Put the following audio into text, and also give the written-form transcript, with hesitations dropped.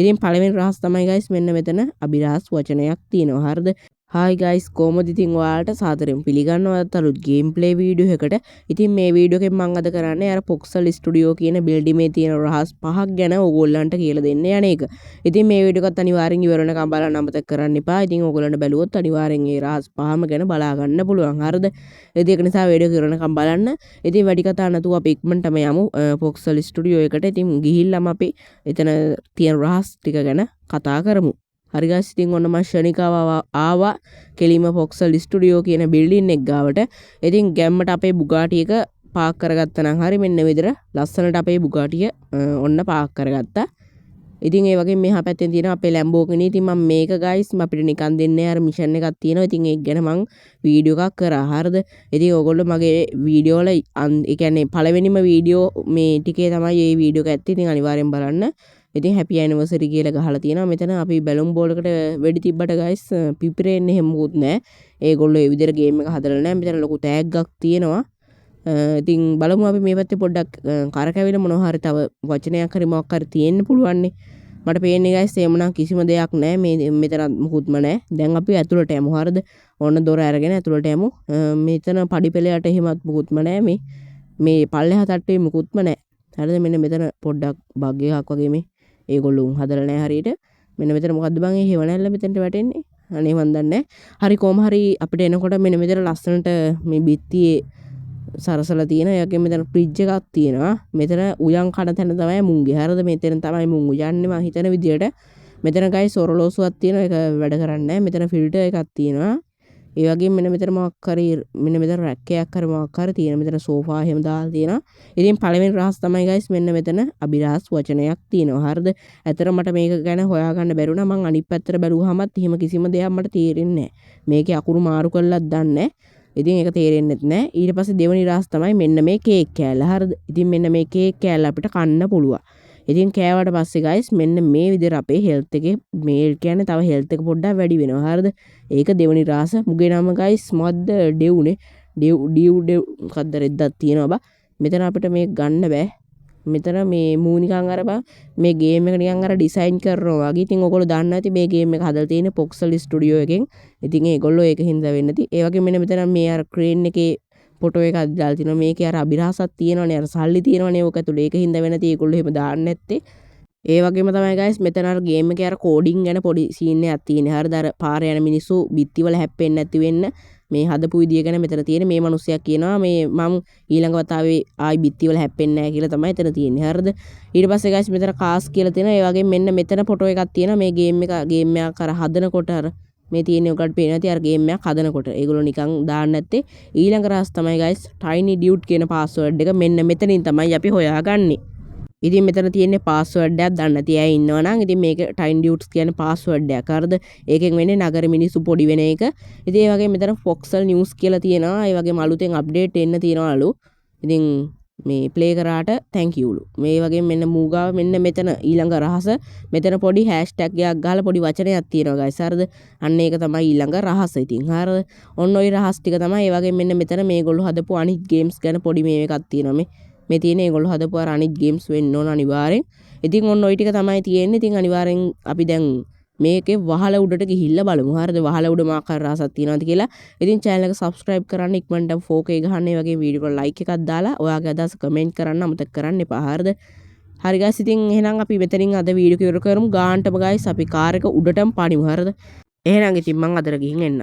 ඉතින් පළවෙනි රහස් තමයි guys මෙන්න මෙතන අභිරහස් වචනයක් තියෙනවා. හරිද? Hi guys, කොහොමද ඉතින් ඔයාලට සාදරයෙන් පිළිගන්නවත් අලුත් ගේම් ප්ලේ වීඩියෝ එකකට. ඉතින් මේ වීඩියෝ එකෙන් මම අද කරන්නේ අර Poxel Studio කියන බිල්ඩිමේ තියෙන රහස් පහක් ගැන ඕගොල්ලන්ට කියලා දෙන්න යන එක. ඉතින් මේ වීඩියෝ එකත් අනිවාර්යෙන් ඉවර වෙනකම් බලන්න අමතක කරන්න එපා. ඉතින් ඕගොල්ලන්ට බැලුවොත් අනිවාර්යෙන් මේ රහස් පහම ගැන බලා ගන්න පුළුවන්. හරිද? ඉතින් ඒක නිසා වීඩියෝ ඉවර වෙනකම් බලන්න. ඉතින් වැඩි කතා නැතුව අපි ඉක්මනටම යමු Poxel Studio එකට. ඉතින් ගිහිල්ලාම අපි එතන තියෙන රහස් ටික ගැන කතා කරමු. හරි guys, ඉතින් ඔන්න මම ශනිකාව ආවා කෙලිම Poxel Studio කියන බිල්ඩින් එක ගාවට. ඉතින් ගැම්මට අපේ Bugatti එක පාක් කරගත්තා නම් හරි මෙන්න විදිහට ලස්සනට අපේ Bugatti ඔන්න පාක් කරගත්තා. ඉතින් ඒ වගේ මෙහා පැත්තෙන් තියෙනවා අපේ Lamborghini. ඉතින් මම මේක guys අපිට නිකන් දෙන්නේ අර මිෂන් එකක් තියෙනවා. ඉතින් ඒක ගැන මම වීඩියෝ එකක් කරා. හරිද? ඉතින් ඕගොල්ලෝ මගේ වීඩියෝ වල ඒ කියන්නේ පළවෙනිම වීඩියෝ මේ ටිකේ තමයි මේ වීඩියෝ එක ඇත්තේ. ඉතින් අනිවාර්යෙන් බලන්න. ඉතින් හැපි ඇනිවර්සරි කියලා ගහලා තියෙනවා. මෙතන අපි බැලුම් බෝලකට වෙඩි තිබ්බට guys පිපිරෙන්නේ එහෙම මොකුත් නැහැ. ඒගොල්ලෝ ඒ විදිහට ගේම් එක හදලා නැහැ. මෙතන ලොකු තෑග්ගක් තියෙනවා. ඉතින් බලමු අපි මේ පැත්තේ පොඩ්ඩක් කරකැවිලා මොනවා හරි තව වචනයක් හරි මොකක් හරි තියෙන්න පුළුවන් නේ. මට පේන්නේ guys එහෙම නම් කිසිම දෙයක් නැහැ. මේ මෙතන මොකුත්ම නැහැ. දැන් අපි ඇතුළට යමු. හරිද? ඕන දොර අරගෙන ඇතුළට යමු. මෙතන පඩිපෙළයට එහෙමත් මොකුත්ම නැහැ. මේ පල්ලෙහා තට්ටුවේ මොකුත්ම නැහැ. හරිද? මෙන්න මෙතන පොඩ්ඩක් බග් එකක් වගේ මේ ඒගොල්ලෝ හදලා නැහැ හරියට. මෙන්න මෙතන මොකද්ද බං මේ හේවණල්ල මෙතනට වැටෙන්නේ? අනේ මන් දන්නේ නැහැ. හරි කොහම හරි අපිට එනකොට මෙන්න මෙතන ලස්සනට මේ බිත්තියේ සරසලා තියෙන. ඒ වගේම මෙතන ෆ්‍රිජ් එකක් තියෙනවා. මෙතන උයන් කන තැන තමයි මුංගේ. හරිද? මෙතන තමයි මුං උයන්නේ මං හිතන විදියට. මෙතන ගයිස් ඔරලෝසුවක් තියෙනවා. ඒක වැඩ කරන්නේ නැහැ. මෙතන ෆිල්ටර් එකක් තියෙනවා. ඒ වගේම මෙන්න මෙතන මොකක් හරි මෙන්න මෙතන රැක් එකක් හරි මොකක් හරි තියෙන. මෙතන සෝෆා එහෙම දාලා තියෙනවා. ඉතින් පළවෙනි රහස් තමයි guys මෙන්න මෙතන අභිරහස් වචනයක් තියෙනවා. හරිද? ඇත්තට මට මේක ගැන හොයාගන්න බැරුණා. මං අනිත් පැත්තට බැලුවාමත් එහෙම කිසිම දෙයක් මට තේරෙන්නේ නැහැ. මේකේ අකුරු මාරු කරලත් දන්නේ නැහැ. ඉතින් ඒක තේරෙන්නෙත් නැහැ. ඊට පස්සේ දෙවෙනි රහස් තමයි මෙන්න මේ කේක් කෑල්ල. හරිද? ඉතින් මෙන්න මේ කේක් කෑල්ල අපිට කන්න පුළුවන්. ඉතින් කෑවට පස්සේ guys මෙන්න මේ විදිහට අපේ health එකේ මේ කියන්නේ තව health එක පොඩ්ඩක් වැඩි වෙනවා. හරිද? ඒක දෙවෙනි රහස. මුගේ නම guys මොකද්ද? ඩෙව්නේ. ඩෙව් මොකද්ද රෙද්දක් තියෙනවා බා. මෙතන අපිට මේක ගන්න බෑ. මෙතන මේ මූ නිකන් අර බා මේ ගේම් එක නිකන් අර ඩිසයින් කරනවා වගේ. ඉතින් ඔයගොල්ලෝ දන්නවා ඇති මේ ගේම් එක හදලා තියෙන්නේ Poxel Studio එකෙන්. ඉතින් ඒගොල්ලෝ ඒක හින්දා වෙන්න ඇති. ඒ වගේ මෙන්න මෙතන මේ අර ක්‍රේන් එකේ ෆොටෝ එකක් දාලා තිනවා. මේකේ අර අභිරහසක් තියෙනවනේ. අර සල්ලි තියෙනවනේ ඕක ඇතුලේ. ඒක හින්දා වෙන්න ඇති ඒගොල්ලෝ එහෙම දාන්නේ නැත්තේ. ඒ වගේම තමයි guys මෙතන අර ගේම් එකේ අර කෝඩින් ගැන පොඩි සීන් එකක් තියෙනවා. හරිද? අර පාරේ යන මිනිස්සු බිත්තිවල හැප්පෙන්නේ නැති වෙන්න මේ හදපු විදිය ගැන මෙතන තියෙන මේ මිනිස්සයා කියනවා මේ මම ඊළඟ වතාවේ ආයි බිත්තිවල හැප්පෙන්නේ නැහැ කියලා තමයි එතන තියෙන්නේ. හරිද? ඊට පස්සේ guys මෙතන කාස් කියලා තියෙනවා. ඒ වගේම මෙන්න මෙතන ෆොටෝ එකක් තියෙනවා. මේ ගේම් එකක් අර හදනකොට අර මේ තියෙන්නේ ඔකට පේනවා ඇති අර ගේම් එකක් හදනකොට. ඒගොල්ලෝ නිකන් දාන්න නැත්තේ. ඊළඟ රහස් තමයි guys tiny dude කියන පාස්වර්ඩ් එක. මෙන්න මෙතනින් තමයි අපි හොයාගන්නේ. ඉතින් මෙතන තියෙන්නේ පාස්වර්ඩ් එකක් දන්න නැති අය ඉන්නවා නම් ඉතින් මේක tiny dudes කියන පාස්වර්ඩ් එකක්. හරිද? ඒකෙන් වෙන්නේ නගර මිනිස්සු පොඩි වෙන එක. ඉතින් ඒ වගේ මෙතන Poxel news කියලා තියෙනවා. ඒ වගේම අලුතෙන් අප්ඩේට් එන්න තියෙනවලු. ඉතින් මේ ප්ලේ කරාට thank you ලු. මේ වගේ මෙන්න මූගාව මෙන්න මෙතන ඊළඟ රහස මෙතන පොඩි hashtag එකක් ගහලා පොඩි වචනයක් තියෙනවා guys. හරිද? අන්න ඒක තමයි ඊළඟ රහස. ඉතින් හරිද? ඔන්න ඔය රහස් ටික තමයි. ඒ වගේ මෙන්න මෙතන මේගොල්ලෝ හදපු අනිත් ගේම්ස් ගැන පොඩි මේ එකක් තියෙනවා. මේ තියෙන ඒගොල්ලෝ හදපු අර අනිත් ගේම්ස් වෙන්න ඕන අනිවාර්යෙන්. ඉතින් ඔන්න ඔය ටික තමයි තියෙන්නේ. ඉතින් අනිවාර්යෙන් අපි දැන් මේකේ වහල උඩට ගිහිල්ලා බලමු. හරිද? වහල උඩ මාකර රහසක් තියෙනවද කියලා. ඉතින් channel එක subscribe කරන්න ඉක්මනට 4K ගහන්න. ඒ වගේ වීඩියෝ වල like එකක් දාලා ඔයාගේ අදහස් comment කරන්න අමතක කරන්න එපා. හරිද? හරි guys ඉතින් එහෙනම් අපි මෙතනින් අද වීඩියෝ එක ඉවර කරමු. ගානටම guys අපි කාර් එක උඩටම පනිමු. හරිද? එහෙනම් ඉතින් මං අදට ගිහින් එන්න.